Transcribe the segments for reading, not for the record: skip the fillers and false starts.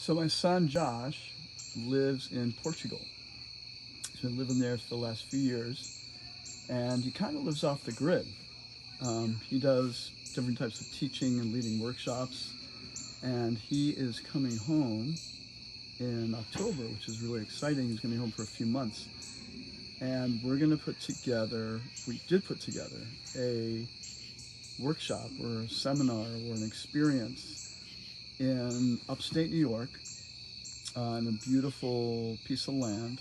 So my son Josh lives in Portugal. He's been living there for the last few years, and he kind of lives off the grid. He does different types of teaching and leading workshops, and he is coming home in October, which is really exciting. He's going to be home for a few months, and we did put together a workshop or a seminar or an experience in upstate New York on a beautiful piece of land.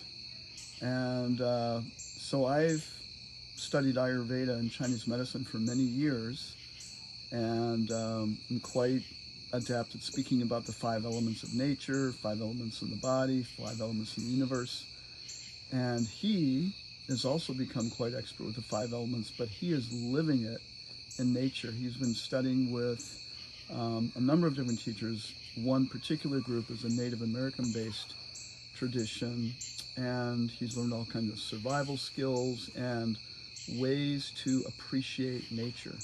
And so I've studied Ayurveda and Chinese medicine for many years, and I'm quite adept at speaking about the 5 elements of nature, 5 elements of the body, 5 elements in the universe. And he has also become quite expert with the 5 elements, but he is living it in nature. He's been studying with a number of different teachers. One particular group is a Native American-based tradition, and he's learned all kinds of survival skills and ways to appreciate nature.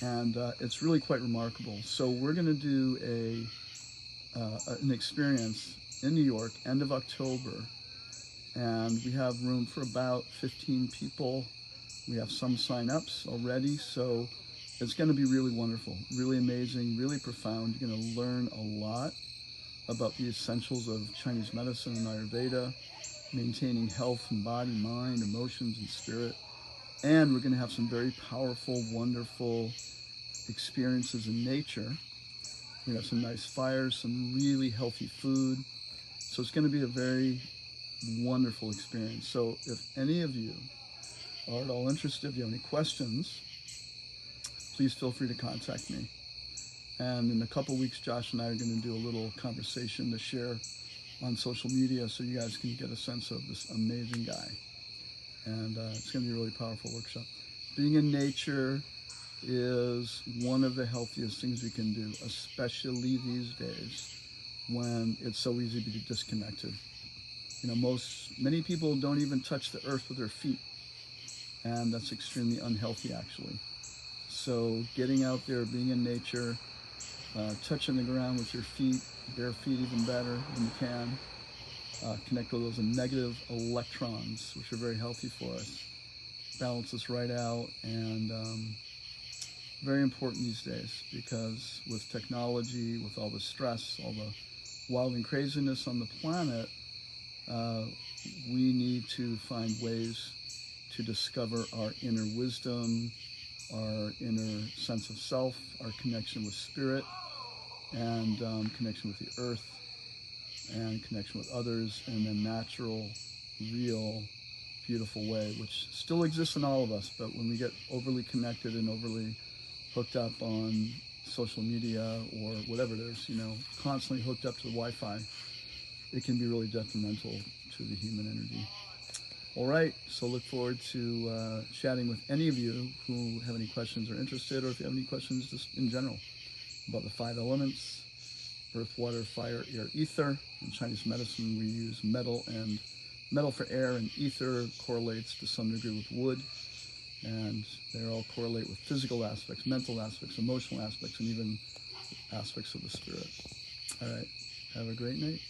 And it's really quite remarkable. So we're going to do an experience in New York, end of October, and we have room for about 15 people. We have some sign-ups already, so it's going to be really wonderful, really amazing, really profound. You're going to learn a lot about the essentials of Chinese medicine and Ayurveda, maintaining health and body, mind, emotions, and spirit. And we're going to have some very powerful, wonderful experiences in nature. We have some nice fires, some really healthy food. So it's going to be a very wonderful experience. So if any of you are at all interested, if you have any questions, please feel free to contact me. And in a couple weeks, Josh and I are going to do a little conversation to share on social media so you guys can get a sense of this amazing guy. And it's going to be a really powerful workshop. Being in nature is one of the healthiest things we can do, especially these days when it's so easy to be disconnected. You know, many people don't even touch the earth with their feet, and that's extremely unhealthy, actually. So getting out there, being in nature, touching the ground with your feet, bare feet even better when you can, connect with those negative electrons, which are very healthy for us, balance us right out, and very important these days, because with technology, with all the stress, all the wild and craziness on the planet, we need to find ways to discover our inner wisdom, our inner sense of self, our connection with spirit, and connection with the earth, and connection with others in a natural, real, beautiful way, which still exists in all of us. But when we get overly connected and overly hooked up on social media or whatever it is, you know, constantly hooked up to the Wi-Fi, it can be really detrimental to the human energy. All right, so look forward to chatting with any of you who have any questions or interested, or if you have any questions just in general about the 5 elements, earth, water, fire, air, ether. In Chinese medicine, we use metal for air, and ether correlates to some degree with wood, and they all correlate with physical aspects, mental aspects, emotional aspects, and even aspects of the spirit. All right, have a great night.